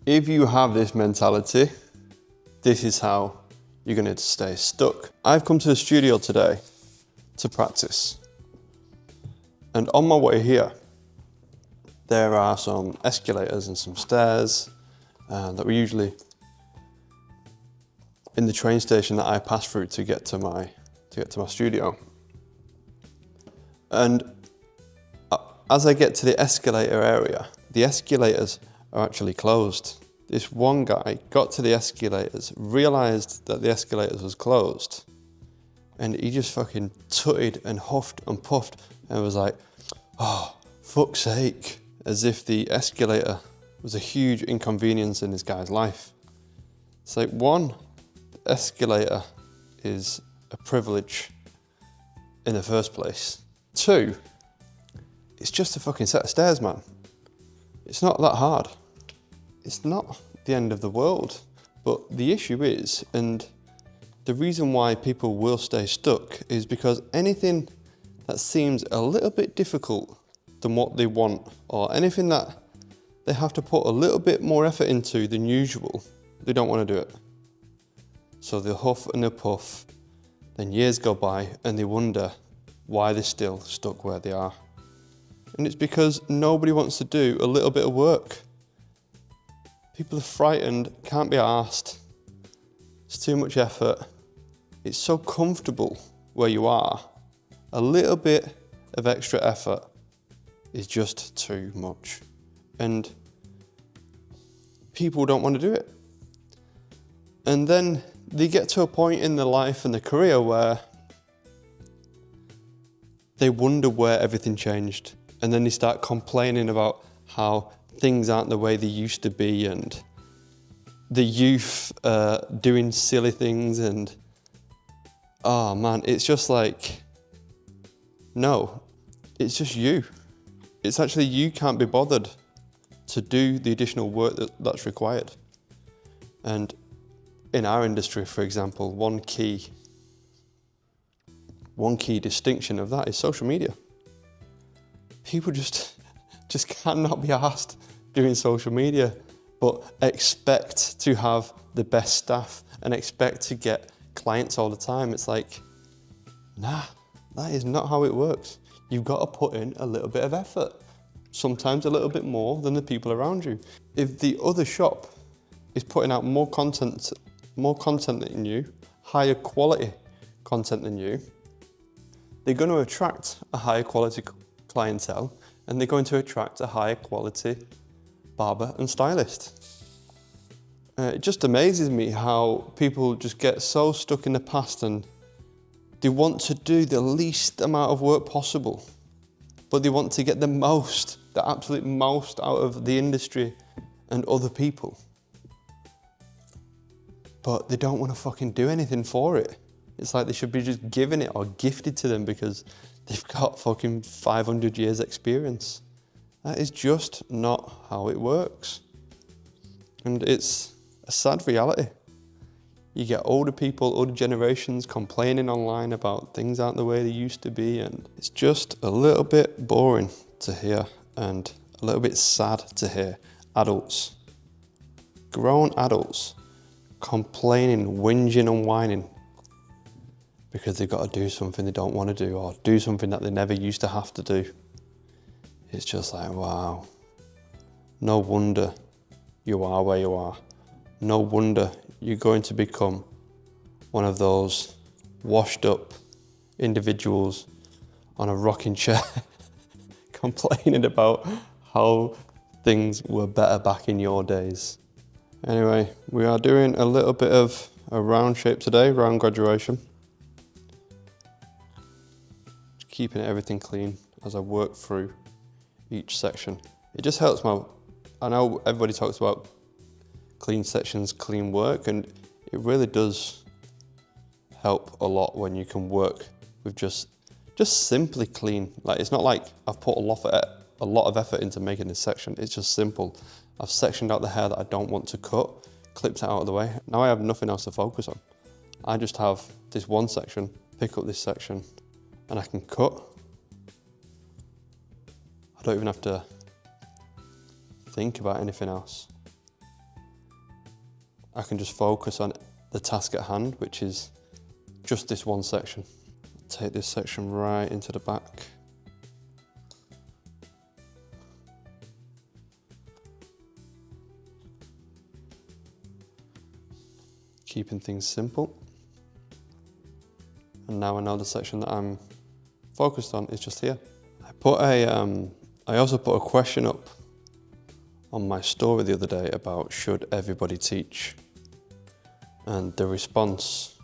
If you have this mentality, this is how you're going to stay stuck. I've come to the studio today to practice. And on my way here, there are some escalators and some stairs that we usually in the train station that I pass through to get to my studio. And as I get to the escalator area, the escalators are actually closed. This one guy got to the escalators, realized that the escalators was closed, and he just fucking tutted and huffed and puffed and was like, oh, fuck's sake, as if the escalator was a huge inconvenience in this guy's life. It's like, one, the escalator is a privilege in the first place. Two, it's just a fucking set of stairs, man. It's not that hard. It's not the end of the world. But the issue is, and the reason why people will stay stuck is because anything that seems a little bit difficult than what they want, or anything that they have to put a little bit more effort into than usual, they don't want to do it. So they'll huff and they'll puff, then years go by and they wonder why they're still stuck where they are. And it's because nobody wants to do a little bit of work. People are frightened, can't be arsed. It's too much effort. It's so comfortable where you are. A little bit of extra effort is just too much. And people don't want to do it. And then they get to a point in their life and their career where they wonder where everything changed. And then they start complaining about how things aren't the way they used to be, and the youth doing silly things, and oh man, it's just like, no, it's just you. It's actually you can't be bothered to do the additional work that's required. And in our industry, for example, one key distinction of that is social media. People just cannot be asked doing social media, but expect to have the best staff and expect to get clients all the time. It's like, nah, that is not how it works. You've got to put in a little bit of effort, sometimes a little bit more than the people around you. If the other shop is putting out more content than you, higher quality content than you, they're going to attract a higher quality clientele, and they're going to attract a higher quality barber and stylist. It just amazes me how people just get so stuck in the past and they want to do the least amount of work possible, but they want to get the absolute most out of the industry and other people. But they don't want to fucking do anything for it. It's like they should be just given it or gifted to them because they've got fucking 500 years experience. That is just not how it works. And it's a sad reality. You get older people, older generations complaining online about things aren't the way they used to be, and it's just a little bit boring to hear and a little bit sad to hear adults, grown adults, complaining, whinging and whining because they've got to do something they don't want to do or do something that they never used to have to do. It's just like, wow, no wonder you are where you are. No wonder you're going to become one of those washed up individuals on a rocking chair complaining about how things were better back in your days. Anyway, we are doing a little bit of a round shape today, round graduation. Just keeping everything clean as I work through each section. It just helps I know everybody talks about clean sections, clean work, and it really does help a lot when you can work with just simply clean. Like, it's not like I've put a lot of effort into making this section. It's just simple. I've sectioned out the hair that I don't want to cut, clipped it out of the way. Now I have nothing else to focus on. I just have this one section, pick up this section, and I can cut. I don't even have to think about anything else. I can just focus on the task at hand, which is just this one section. Take this section right into the back. Keeping things simple. And now I know the section that I'm focused on is just here. I also put a question up on my story the other day about should everybody teach? And the response,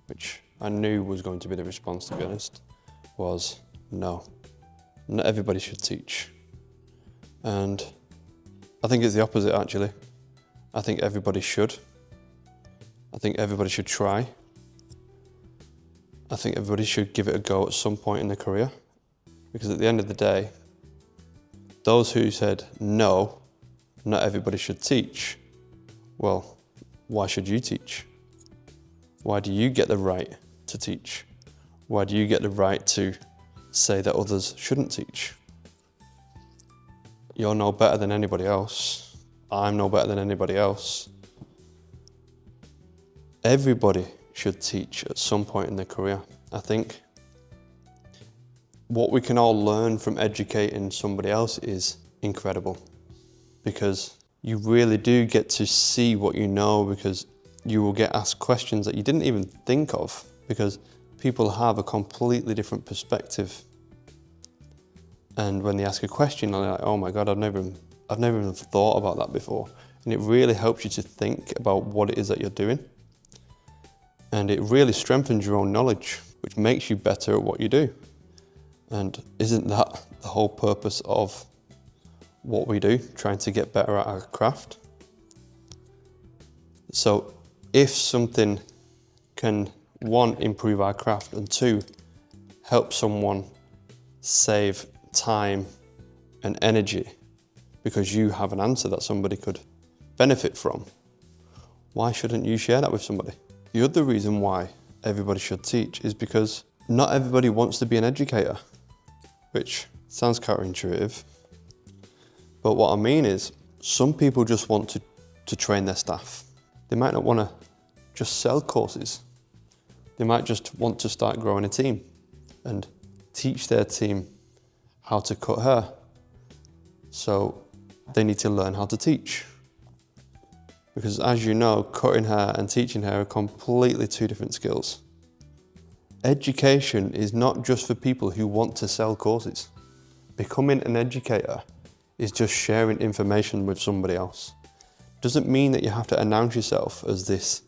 which I knew was going to be the response to be honest, was no, not everybody should teach. And I think it's the opposite actually. I think everybody should. I think everybody should try. I think everybody should give it a go at some point in their career, because at the end of the day, those who said no, not everybody should teach, well, why should you teach? Why do you get the right to teach? Why do you get the right to say that others shouldn't teach? You're no better than anybody else. I'm no better than anybody else. Everybody should teach at some point in their career. I think what we can all learn from educating somebody else is incredible, because you really do get to see what you know, because you will get asked questions that you didn't even think of, because people have a completely different perspective. And when they ask a question, they're like, oh my God, I've never even thought about that before. And it really helps you to think about what it is that you're doing. And it really strengthens your own knowledge, which makes you better at what you do. And isn't that the whole purpose of what we do, trying to get better at our craft? So if something can, one, improve our craft, and two, help someone save time and energy because you have an answer that somebody could benefit from, why shouldn't you share that with somebody? The other reason why everybody should teach is because not everybody wants to be an educator, which sounds counterintuitive. But what I mean is, some people just want to train their staff. They might not want to just sell courses. They might just want to start growing a team and teach their team how to cut hair. So they need to learn how to teach. Because as you know, cutting hair and teaching hair are completely two different skills. Education is not just for people who want to sell courses. Becoming an educator is just sharing information with somebody else. Doesn't mean that you have to announce yourself as this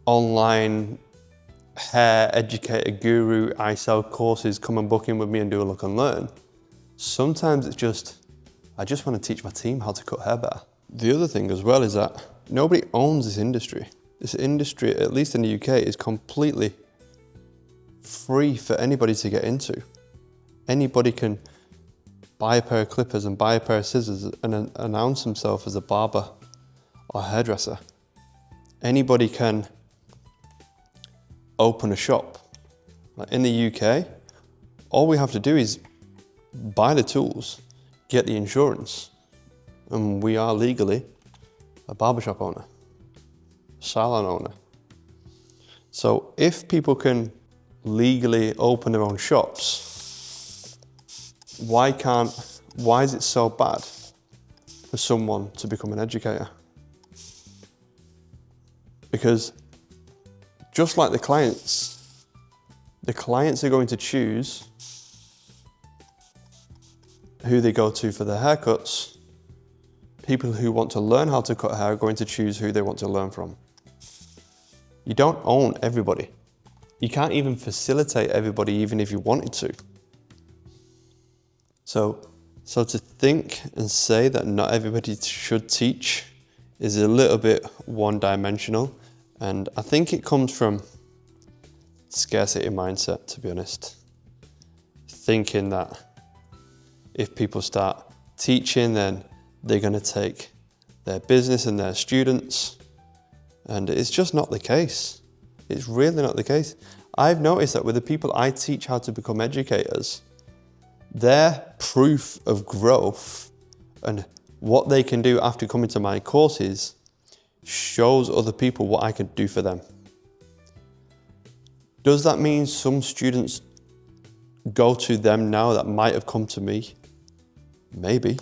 online hair educator guru. I sell courses, come and book in with me and do a look and learn. Sometimes it's just, I just want to teach my team how to cut hair better. The other thing as well is that nobody owns this industry. This industry, at least in the UK, is completely free for anybody to get into. Anybody can buy a pair of clippers and buy a pair of scissors and announce himself as a barber or hairdresser. Anybody can open a shop. Like in the UK, all we have to do is buy the tools, get the insurance, and we are legally a barbershop owner, salon owner. So if people can legally open their own shops, why is it so bad for someone to become an educator? Because just like the clients are going to choose who they go to for their haircuts. People who want to learn how to cut hair are going to choose who they want to learn from. You don't own everybody. You can't even facilitate everybody even if you wanted to. So to think and say that not everybody should teach is a little bit one-dimensional, and I think it comes from scarcity mindset, to be honest. Thinking that if people start teaching, then they're going to take their business and their students, and it's just not the case. It's really not the case. I've noticed that with the people I teach how to become educators, their proof of growth and what they can do after coming to my courses shows other people what I can do for them. Does that mean some students go to them now that might have come to me? Maybe.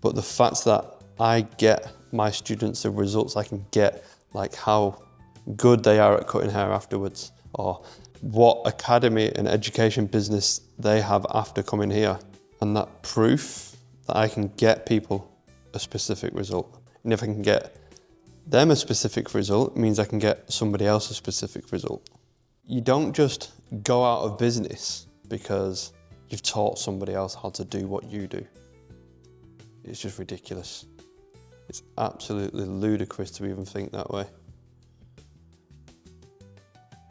But the fact that I get my students the results I can get, like how good they are at cutting hair afterwards, or what academy and education business they have after coming here, and that proof that I can get people a specific result. And if I can get them a specific result, it means I can get somebody else a specific result. You don't just go out of business because you've taught somebody else how to do what you do. It's just ridiculous. It's absolutely ludicrous to even think that way.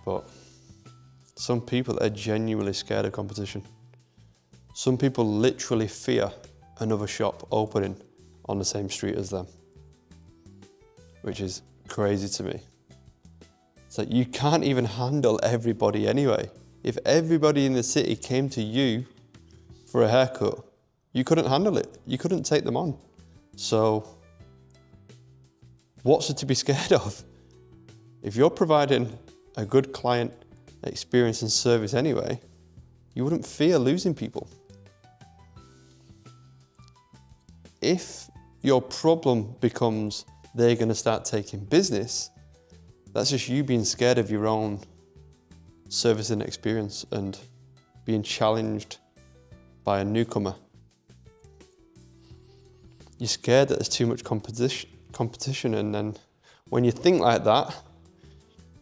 But some people are genuinely scared of competition. Some people literally fear another shop opening on the same street as them, which is crazy to me. It's like you can't even handle everybody anyway. If everybody in the city came to you for a haircut, you couldn't handle it. You couldn't take them on. So what's there to be scared of? If you're providing a good client experience and service anyway, you wouldn't fear losing people. If your problem becomes they're going to start taking business, that's just you being scared of your own service and experience and being challenged by a newcomer. You're scared that there's too much competition, and then when you think like that,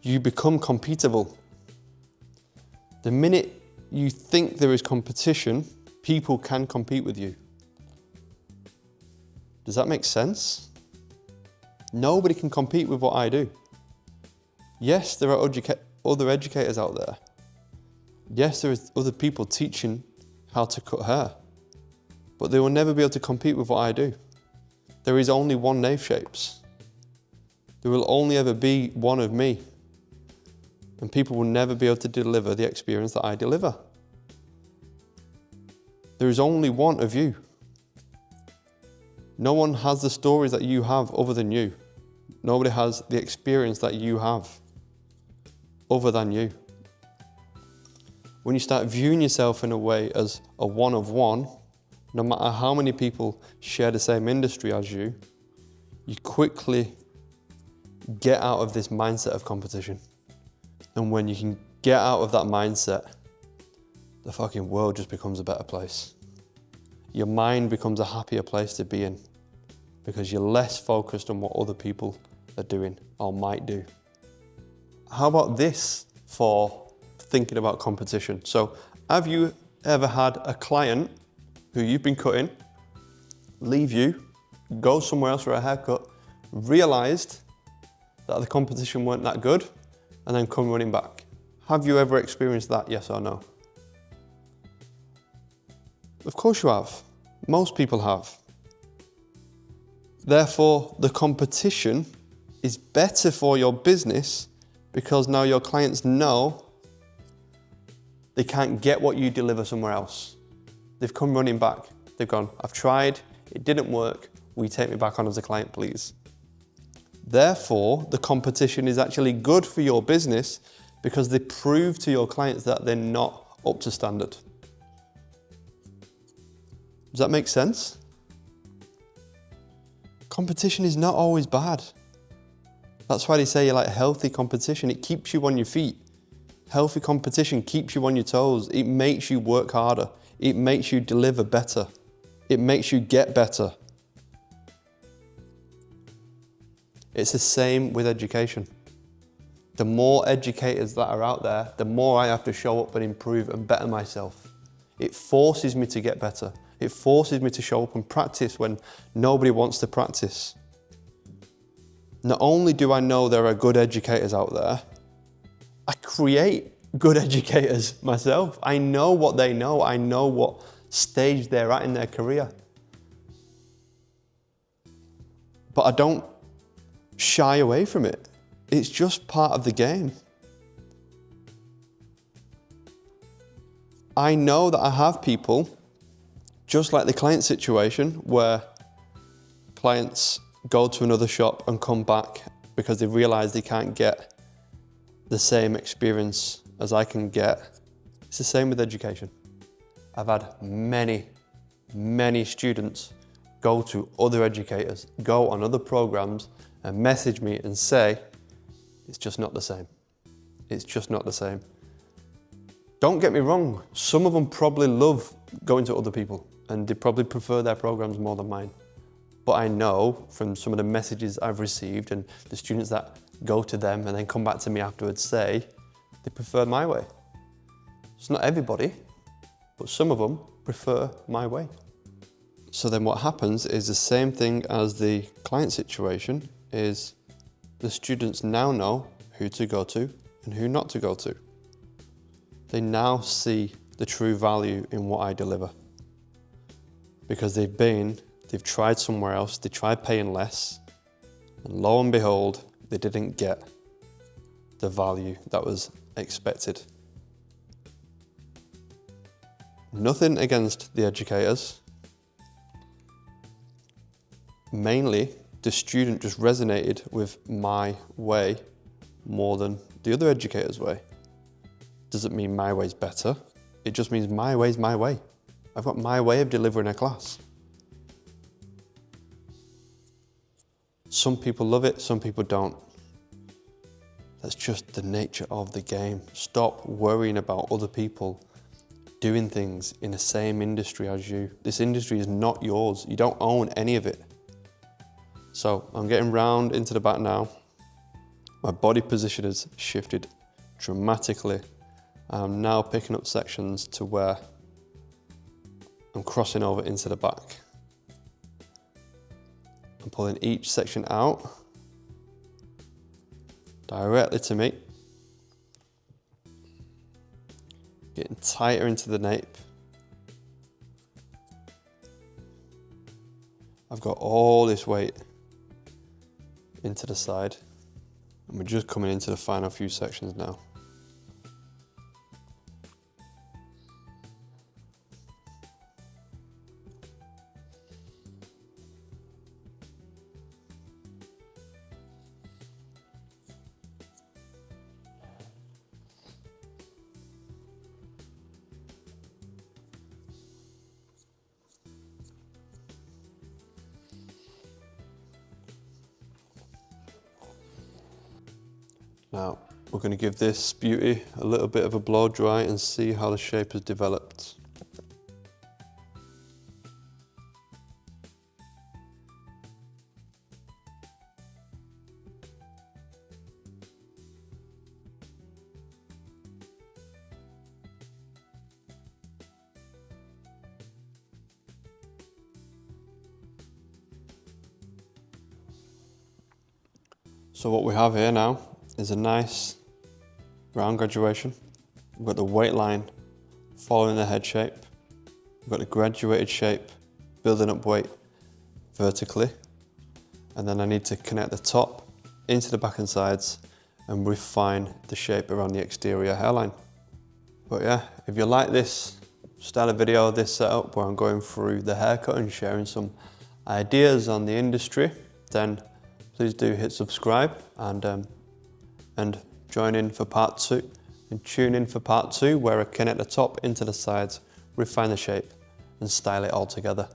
you become competable. The minute you think there is competition, people can compete with you. Does that make sense? Nobody can compete with what I do. Yes, there are other educators out there. Yes, there is other people teaching how to cut hair, but they will never be able to compete with what I do. There is only one Nave Shapes. There will only ever be one of me, and people will never be able to deliver the experience that I deliver. There is only one of you. No one has the stories that you have other than you. Nobody has the experience that you have other than you. When you start viewing yourself in a way as a one of one, no matter how many people share the same industry as you, you quickly get out of this mindset of competition. And when you can get out of that mindset, the fucking world just becomes a better place. Your mind becomes a happier place to be in because you're less focused on what other people are doing or might do. How about this for thinking about competition? So have you ever had a client who you've been cutting, leave you, go somewhere else for a haircut, realised that the competition weren't that good, and then come running back? Have you ever experienced that, yes or no? Of course you have. Most people have. Therefore, the competition is better for your business because now your clients know they can't get what you deliver somewhere else. They've come running back. They've gone, I've tried, it didn't work, will you take me back on as a client, please? Therefore, the competition is actually good for your business because they prove to your clients that they're not up to standard. Does that make sense? Competition is not always bad. That's why they say you like healthy competition. It keeps you on your feet. Healthy competition keeps you on your toes. It makes you work harder. It makes you deliver better. It makes you get better. It's the same with education. The more educators that are out there, the more I have to show up and improve and better myself. It forces me to get better. It forces me to show up and practice when nobody wants to practice. Not only do I know there are good educators out there, I create good educators myself. I know what they know. I know what stage they're at in their career. But I don't shy away from it. It's just part of the game. I know that I have people, just like the client situation, where clients go to another shop and come back because they realise they can't get the same experience as I can get. It's the same with education. I've had many students go to other educators, go on other programs and message me and say, it's just not the same. It's just not the same. Don't get me wrong, some of them probably love going to other people and they probably prefer their programs more than mine. But I know from some of the messages I've received and the students that go to them and then come back to me afterwards say, they prefer my way. It's not everybody, but some of them prefer my way. So then what happens is the same thing as the client situation is the students now know who to go to and who not to go to. They now see the true value in what I deliver because they've tried somewhere else, they tried paying less, and lo and behold, they didn't get the value that was expected. Nothing against the educators. Mainly, the student just resonated with my way more than the other educator's way. Doesn't mean my way's better. It just means my way's my way. I've got my way of delivering a class. Some people love it, some people don't. That's just the nature of the game. Stop worrying about other people doing things in the same industry as you. This industry is not yours. You don't own any of it. So I'm getting round into the back now. My body position has shifted dramatically. I'm now picking up sections to where I'm crossing over into the back. I'm pulling each section out directly to me. Getting tighter into the nape. I've got all this weight into the side and we're just coming into the final few sections now. Now, we're going to give this beauty a little bit of a blow dry and see how the shape has developed. So what we have here now is a nice round graduation. We've got the weight line following the head shape. We've got the graduated shape building up weight vertically. And then I need to connect the top into the back and sides and refine the shape around the exterior hairline. But yeah, if you like this style of video, this setup where I'm going through the haircut and sharing some ideas on the industry, then please do hit subscribe and join in for part 2 and tune in for part 2 where I connect the top into the sides, refine the shape and style it all together.